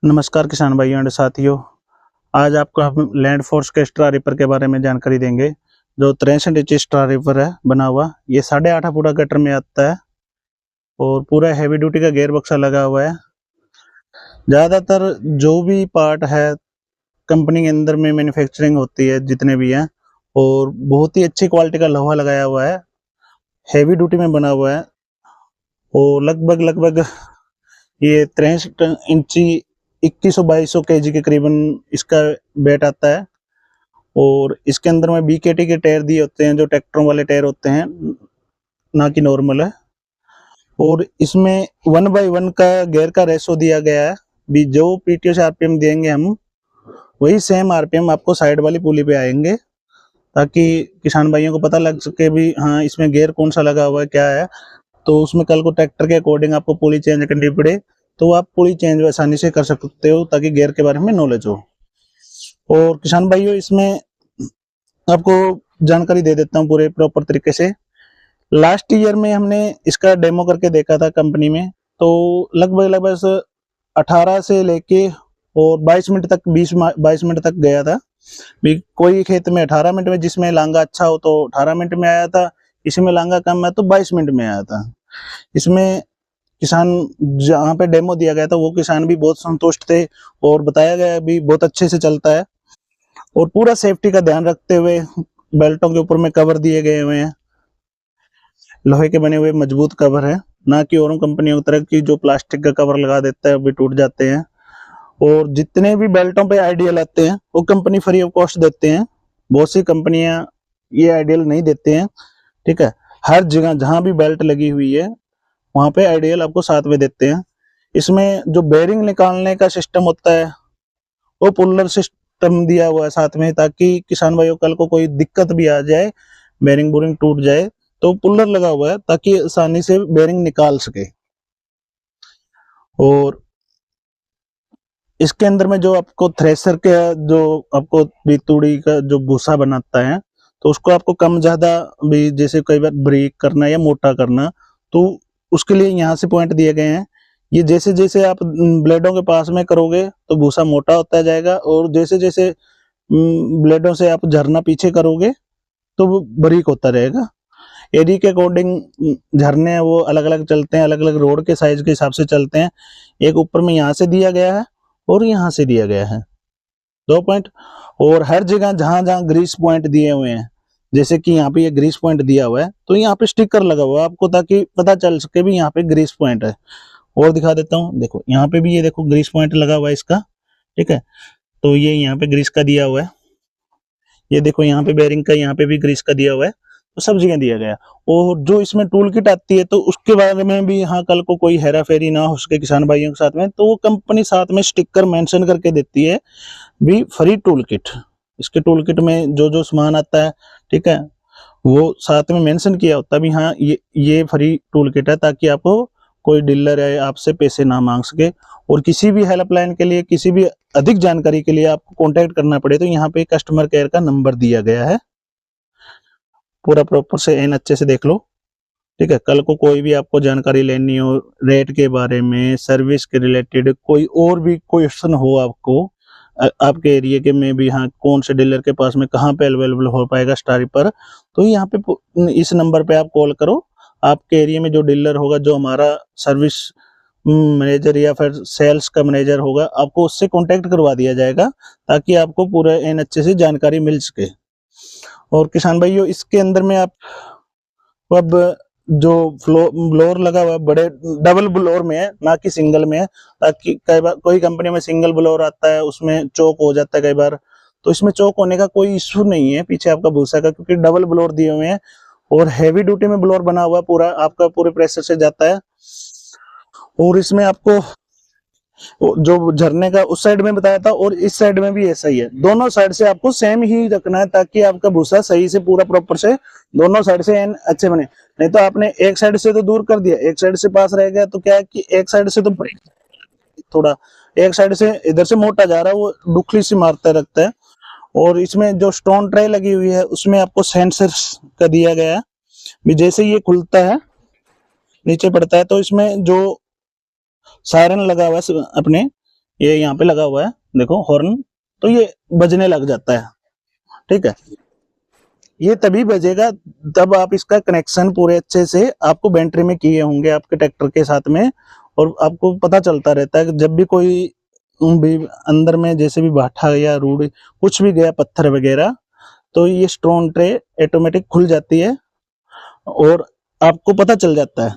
नमस्कार किसान भाइयों एंड साथियों। आज आपको हम लैंड फोर्स के स्ट्रा रिपर के बारे में जानकारी देंगे। जो 63 इंच स्ट्रा रिपर है बना हुआ, ये 8.5 फुट गटर में आता है और पूरा हैवी ड्यूटी का गेयर बक्सा लगा हुआ है। ज़्यादातर जो भी पार्ट है कंपनी के अंदर में मैन्युफैक्चरिंग होती है जितने भी हैं, और बहुत ही अच्छी क्वालिटी का लोहा लगाया हुआ है, हैवी ड्यूटी में बना हुआ है। और लगभग ये 63 इंची 2100-2200 केजी के करीबन इसका वेट आता है। और इसके अंदर में बीकेटी के टायर दिए होते हैं, जो ट्रैक्टरों वाले टायर होते हैं, ना कि नॉर्मल है। और इसमें 1/1 का गियर का रेशो दिया गया है। भी जो पीटीओ से आरपीएम देंगे हम, वही सेम आरपीएम आपको साइड वाली पुली पे आएंगे, ताकि किसान भाइयों को पता लग सके भी हाँ इसमें गियर कौन सा लगा हुआ है, क्या है। तो उसमें कल को ट्रैक्टर के अकॉर्डिंग आपको पुली चेंज करनी पड़े तो आप पुली चेंज आसानी से कर सकते हो, ताकि गियर के बारे में नॉलेज हो। और किसान भाइयों, इसमें आपको जानकारी दे देता हूँ पूरे प्रॉपर तरीके से। लास्ट ईयर में हमने इसका डेमो करके देखा था कंपनी में, तो लगभग 18 से लेके और 22 मिनट तक, 22 मिनट तक गया था। भी कोई खेत में 18 मिनट में, जिसमें लांगा अच्छा हो तो 18 मिनट में आया था, इसमें लांगा कम है तो 22 मिनट में आया था। इसमें किसान, जहाँ पे डेमो दिया गया था वो किसान भी बहुत संतुष्ट थे और बताया गया भी बहुत अच्छे से चलता है। और पूरा सेफ्टी का ध्यान रखते हुए बेल्टों के ऊपर में कवर दिए गए हुए हैं, लोहे के बने हुए मजबूत कवर है, ना कि औरों कंपनियों की तरह की जो प्लास्टिक का कवर लगा देता है वो भी टूट जाते हैं। और जितने भी बेल्टों पे आइडियल आते हैं वो कंपनी फ्री ऑफ कॉस्ट देते हैं। बहुत सी कंपनियां ये आइडियल नहीं देते हैं, ठीक है। हर जगह जहां भी बेल्ट लगी हुई है वहां पे आइडियल आपको साथ में देते हैं। इसमें जो बेरिंग निकालने का सिस्टम होता है वो पुल्लर सिस्टम दिया हुआ है साथ में, ताकि किसान भाइयों कल को कोई दिक्कत भी आ जाए, बेरिंग बोरिंग टूट जाए, तो पुल्लर लगा हुआ है ताकि आसानी से बेरिंग निकाल सके। और इसके अंदर में जो आपको थ्रेशर के, जो आपको भी तूड़ी का जो भूसा बनाता है, तो उसको आपको कम ज्यादा भी, जैसे कई बार ब्रेक करना या मोटा करना, तो उसके लिए यहाँ से पॉइंट दिए गए हैं। ये जैसे जैसे आप ब्लेडों के पास में करोगे तो भूसा मोटा होता जाएगा, और जैसे जैसे ब्लेडों से आप झरना पीछे करोगे तो वो बारीक होता रहेगा। एरिया के अकॉर्डिंग झरने हैं वो अलग अलग चलते हैं, अलग अलग रोड के साइज के हिसाब से चलते हैं। एक ऊपर में यहाँ से दिया गया है और यहाँ से दिया गया है 2 पॉइंट। और हर जगह जहां जहां ग्रीस पॉइंट दिए हुए हैं, जैसे कि यहाँ पे ये ग्रीस पॉइंट दिया हुआ है, तो यहाँ पे स्टिकर लगा हुआ है आपको, ताकि पता चल सके भी यहाँ पे ग्रीस पॉइंट है। और दिखा देता हूँ, देखो यहाँ पे भी, ये देखो ग्रीस पॉइंट लगा हुआ है इसका, ठीक है। तो ये यहाँ पे ग्रीस का दिया हुआ है, ये देखो यहाँ पे बेरिंग का, यहाँ पे भी ग्रीस का दिया हुआ है, तो सब जगह दिया गया। और जो इसमें टूल किट आती है, तो उसके बारे में भी हाँ कल को कोई हेरा फेरी ना हो सके किसान भाइयों के साथ में, तो वो कंपनी साथ में स्टिकर मेंशन करके देती है भी फ्री टूल किट। इसके टूल किट में जो जो सामान आता है, ठीक है, वो साथ में मेंशन किया होता है भी हाँ ये फ्री टूल किट है, ताकि आपको कोई डीलर है आपसे पैसे ना मांग सके। और किसी भी हेल्पलाइन के लिए, किसी भी अधिक जानकारी के लिए आपको कांटेक्ट करना पड़े, तो यहाँ पे कस्टमर केयर का नंबर दिया गया है। पूरा प्रॉपर से एन अच्छे से देख लो, ठीक है। कल को कोई भी आपको जानकारी लेनी हो, रेट के बारे में, सर्विस के रिलेटेड कोई और भी क्वेश्चन हो आपको, आपके एरिया के में भी, हाँ कौन से डीलर के पास में कहाँ पे अवेलेबल हो पाएगा स्टार पर, तो यहाँ पे इस नंबर पे आप कॉल करो। आपके एरिया में जो डीलर होगा, जो हमारा सर्विस मैनेजर या फिर सेल्स का मैनेजर होगा, आपको उससे कांटेक्ट करवा दिया जाएगा, ताकि आपको पूरा एन अच्छे से जानकारी मिल सके। और किसान भाइयों, इसके अंदर में आप अब जो ब्लोर लगा हुआ है, बड़े डबल ब्लोर में है, ना कि सिंगल में है। ताकि कई बार कोई कंपनी में सिंगल ब्लोर आता है, उसमें चौक हो जाता है कई बार, तो इसमें चौक होने का कोई इश्यू नहीं है पीछे आपका भूसा का, क्योंकि डबल ब्लोर दिए हुए हैं। और हैवी ड्यूटी में ब्लोर बना हुआ पूरा आपका, पूरे प्रेशर से जाता है। और इसमें आपको जो झरने का उस साइड में बताया था, और इस साइड में भी ऐसा ही है, दोनों साइड से आपको सेम ही रखना है, ताकि आपका भूसा सही से पूरा प्रॉपर से दोनों साइड से अच्छे बने। नहीं तो आपने एक साइड से तो दूर कर दिया, एक साइड से पास रह गया, तो क्या है कि एक साइड से तो थोड़ा, एक साइड से इधर से मोटा जा रहा है, वो डुखली सी मारता रखता है। और इसमें जो स्टोन ट्रे लगी हुई है, उसमें आपको सेंसर का दिया गया है भी, जैसे ये खुलता है नीचे पड़ता है, तो इसमें जो सायरन लगा हुआ है अपने, ये यहाँ पे लगा हुआ है, देखो हॉर्न, तो ये बजने लग जाता है। ठीक है, ये तभी बजेगा तब आप इसका कनेक्शन पूरे अच्छे से आपको बैटरी में किए होंगे आपके ट्रैक्टर के साथ में, और आपको पता चलता रहता है कि जब भी कोई भी अंदर में जैसे भी भाठा या रूढ़ कुछ भी गया, पत्थर वगैरह, तो ये स्टोन ट्रे ऑटोमेटिक खुल जाती है और आपको पता चल जाता है।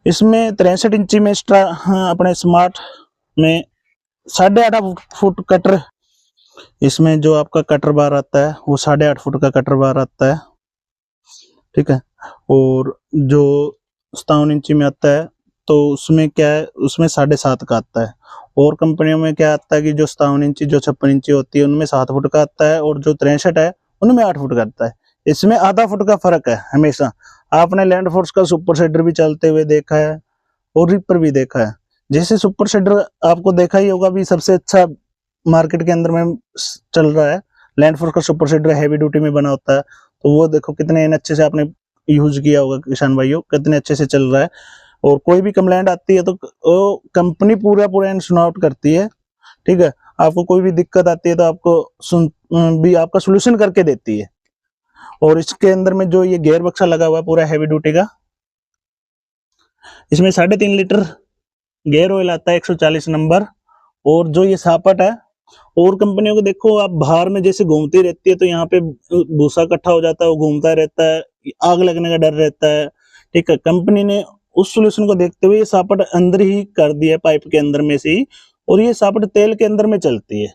इसमें 63 इंची में हाँ, अपने स्मार्ट में 8.5 फुट कटर, इसमें जो आपका कटर बार आता है वो 8.5 फुट का कटर बार आता है। ठीक है, और जो 57 इंची में आता है तो उसमें क्या है, उसमें 7.5 का आता है। और कंपनियों में क्या आता है कि जो 57 इंची, जो 56 इंची होती है उनमें 7 फुट का आता है, और जो 63 है उनमें 8 फुट का आता है। इसमें आधा फुट का फर्क है हमेशा। आपने लैंड फोर्स का सुपर सीडर भी चलते हुए देखा है और रिपर भी देखा है। जैसे सुपर सीडर आपको देखा ही होगा भी, सबसे अच्छा मार्केट के अंदर में चल रहा है लैंड फोर्स का सुपर सीडर, हैवी ड्यूटी में बना होता है। तो वो देखो कितने अच्छे से आपने यूज किया होगा किसान भाइयों, कितने अच्छे से चल रहा है। और कोई भी कंप्लेंट आती है तो वो कंपनी पूरा सुन आउट करती है। ठीक है, आपको कोई भी दिक्कत आती है तो आपको भी आपका सोल्यूशन करके देती है। और इसके अंदर में जो ये गियर बक्सा लगा हुआ है पूरा हैवी ड्यूटी का, इसमें 3.5 लीटर गियर ऑयल आता है 140 नंबर। और जो ये सापट है, और कंपनियों को देखो आप बाहर में जैसे घूमती रहती है तो यहाँ पे भूसा इकट्ठा हो जाता है, वो घूमता रहता है, आग लगने का डर रहता है। ठीक है, कंपनी ने उस सोल्यूशन को देखते हुए ये सापट अंदर ही कर दिया पाइप के अंदर में से ही, और ये सापट तेल के अंदर में चलती है।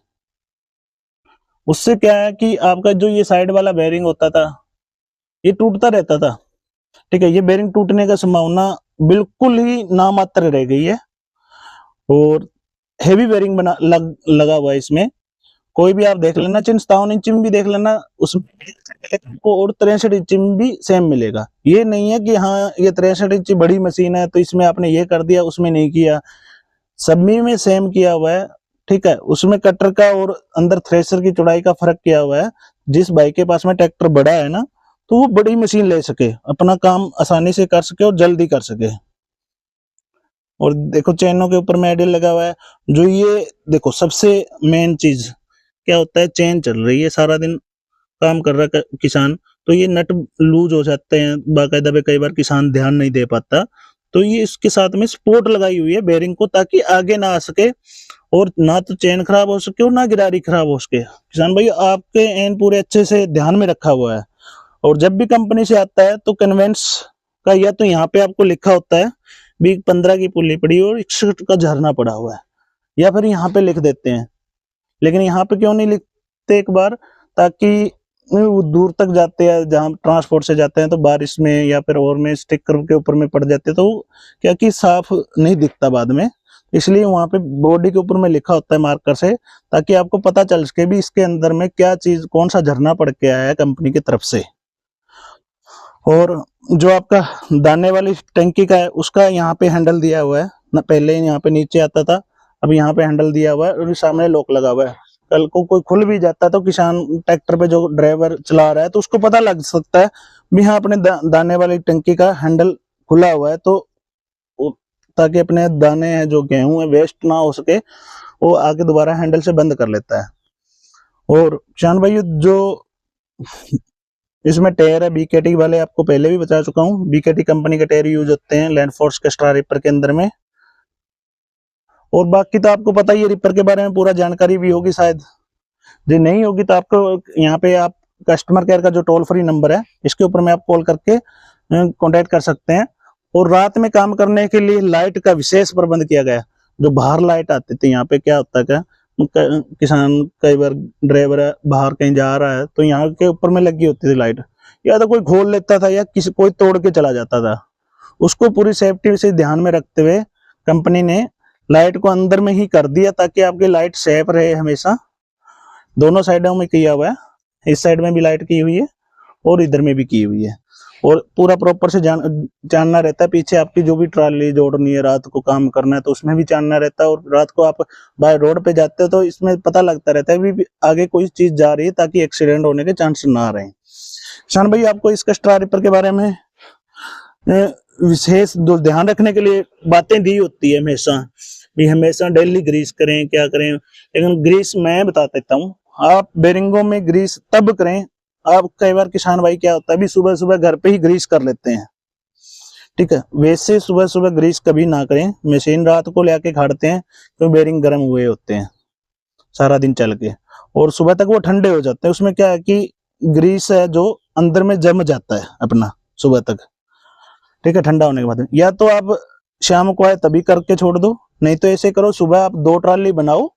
उससे क्या है कि आपका जो ये साइड वाला बेरिंग होता था ये टूटता रहता था। ठीक है, ये बेरिंग टूटने का संभावना बिल्कुल ही नामात्र रह गई है। और हेवी बेरिंग लगा हुआ है इसमें। कोई भी आप देख लेना, 57 इंच में भी देख लेना उसको, और 63 इंच में भी सेम मिलेगा। ये नहीं है कि हाँ ये 63 इंच बड़ी मशीन है तो इसमें आपने ये कर दिया उसमें नहीं किया, सभी में सेम किया हुआ है। ठीक है, उसमें कटर का और अंदर थ्रेशर की चौड़ाई का फर्क किया हुआ है। जिस भाई के पास में ट्रैक्टर बड़ा है ना, तो वो बड़ी मशीन ले सके, अपना काम आसानी से कर सके और जल्दी कर सके। और देखो चैनों के ऊपर में आइडियल लगा हुआ है। जो ये देखो सबसे मेन चीज क्या होता है, चेन चल रही है, सारा दिन काम कर रहा है किसान, तो ये नट लूज हो जाते हैं बाकायदा पे, कई बार किसान ध्यान नहीं दे पाता। तो ये इसके साथ में सपोर्ट लगाई हुई है बेरिंग को, ताकि आगे ना आ सके और ना तो चेन खराब हो सके और ना गिरारी खराब हो सके। किसान भाई आपके एन पूरे अच्छे से ध्यान में रखा हुआ है। और जब भी कंपनी से आता है तो कन्वेंस का, या तो यहाँ पे आपको लिखा होता है भी 15 की पुल्ली पड़ी और 61 का झरना पड़ा हुआ है, या फिर यहाँ पे लिख देते हैं। लेकिन यहाँ पे क्यों नहीं लिखते एक बार, ताकि वो दूर तक जाते हैं जहाँ ट्रांसपोर्ट से जाते हैं तो बारिश में या फिर और में स्टिकर के ऊपर में पड़ जाते हैं, तो क्या कि साफ नहीं दिखता बाद में। इसलिए वहां पे बॉडी के ऊपर में लिखा होता है मार्कर से, ताकि आपको पता चल सके भी इसके अंदर में क्या चीज, कौन सा झरना पड़ के आया है कंपनी की तरफ से। और जो आपका दाने वाली टंकी का है उसका यहाँ पे हैंडल दिया हुआ है ना, पहले यहाँ पे नीचे आता था, अब यहाँ पे हैंडल दिया हुआ है और सामने लॉक लगा हुआ है। कल को कोई खुल भी जाता है तो किसान ट्रैक्टर पे जो ड्राइवर चला रहा है तो उसको पता लग सकता है भी हाँ अपने दाने वाली टंकी का हैंडल खुला हुआ है, तो ताकि अपने दाने हैं जो गेहूं है वेस्ट ना हो सके, वो आगे दोबारा हैंडल से बंद कर लेता है। और किसान भाई जो इसमें टायर है बीकेटी वाले, आपको पहले भी बता चुका हूँ, बीकेटी कंपनी के टायर यूज होते हैं लैंड फोर्स के स्टार रिपर के अंदर में। और बाकी तो आपको पता ही है रिपर के बारे में पूरा जानकारी भी होगी शायद, जो नहीं होगी तो आपको यहाँ पे आप कस्टमर केयर का जो टोल फ्री नंबर है इसके ऊपर में आप कॉल करके कांटेक्ट कर सकते हैं। और रात में काम करने के लिए लाइट का विशेष प्रबंध किया गया है। जो बाहर लाइट आती थी यहाँ पे, क्या होता है क्या किसान कई बार ड्राइवर बाहर कहीं जा रहा है तो यहाँ के ऊपर में लगी होती थी लाइट, या तो कोई खोल लेता था या किसी कोई तोड़ के चला जाता था। उसको पूरी सेफ्टी से ध्यान में रखते हुए कंपनी ने लाइट को अंदर में ही कर दिया, ताकि आपकी लाइट सेफ रहे हमेशा। दोनों साइडों में किया हुआ है, इस साइड में भी लाइट की हुई है और इधर में भी की हुई है। और पूरा प्रॉपर से जानना रहता है, पीछे आपकी जो भी ट्राली जोड़नी है, रात को काम करना है तो उसमें भी जानना रहता है। और रात को आप बाय रोड पे जाते हो तो इसमें पता लगता रहता है भी आगे कोई चीज जा रही है, ताकि एक्सीडेंट होने के चांस ना रहे। शान भाई आपको इसका स्टार रिपर के बारे में विशेष ध्यान रखने के लिए बातें दी होती है हमेशा भी हमेशा डेली ग्रीस करें क्या करें, लेकिन ग्रीस मैं बता देता हूँ, आप बेरिंगों में ग्रीस तब करें। आप कई बार किसान भाई क्या होता है भी सुबह सुबह घर पे ही ग्रीस कर लेते हैं, ठीक है, वैसे सुबह सुबह ग्रीस कभी ना करें, मशीन रात को लेके खाड़ते हैं तो बेरिंग गर्म हुए होते हैं सारा दिन चल के, और सुबह तक वो ठंडे हो जाते हैं। उसमें क्या है कि ग्रीस है जो अंदर में जम जाता है अपना सुबह तक, ठीक है, ठंडा होने के बाद। या तो आप शाम को आए तभी करके छोड़ दो, नहीं तो ऐसे करो सुबह आप 2 ट्राली बनाओ,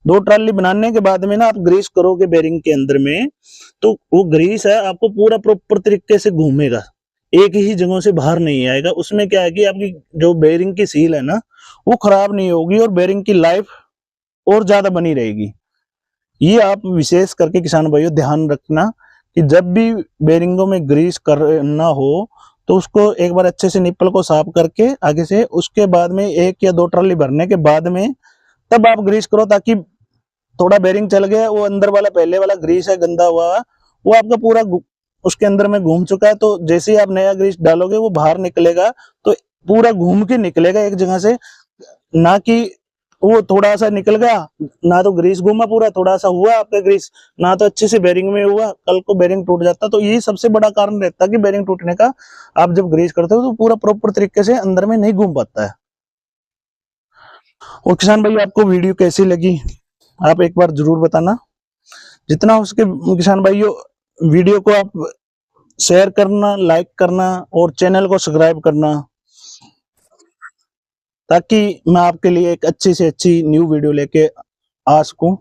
2 ट्राली बनाने के बाद में ना आप ग्रीस करोगे बेरिंग के अंदर में, तो वो ग्रीस है आपको पूरा प्रॉपर तरीके से घूमेगा, एक ही जगह से बाहर नहीं आएगा। उसमें क्या है कि आपकी जो बेरिंग की सील है ना वो खराब नहीं होगी और बेरिंग की लाइफ और ज्यादा बनी रहेगी। ये आप विशेष करके किसान भाइयों ध्यान रखना कि जब भी बेरिंगों में ग्रीस करना हो तो उसको एक बार अच्छे से निप्पल को साफ करके आगे से, उसके बाद में 1 या 2 ट्राली भरने के बाद में तब आप ग्रीस करो, ताकि थोड़ा बेरिंग चल गया, वो अंदर वाला पहले वाला ग्रीस है गंदा हुआ वो आपका पूरा उसके अंदर में घूम चुका है, तो जैसे ही आप नया ग्रीस डालोगे वो बाहर निकलेगा तो पूरा घूम के निकलेगा एक जगह से, ना कि वो थोड़ा सा निकल गया, ना तो ग्रीस घूमा पूरा, थोड़ा सा हुआ आपका ग्रीस, ना तो अच्छे से बेरिंग में हुआ, कल को बेरिंग टूट जाता। तो यही सबसे बड़ा कारण रहता है कि बेरिंग टूटने का, आप जब ग्रीस करते हो तो पूरा प्रॉपर तरीके से अंदर में नहीं घूम पाता है। और किसान भाई आपको वीडियो कैसी लगी आप एक बार जरूर बताना, जितना हो सके किसान भाइयों वीडियो को आप शेयर करना, लाइक करना और चैनल को सब्सक्राइब करना, ताकि मैं आपके लिए एक अच्छी से अच्छी न्यू वीडियो लेके आ सकूं।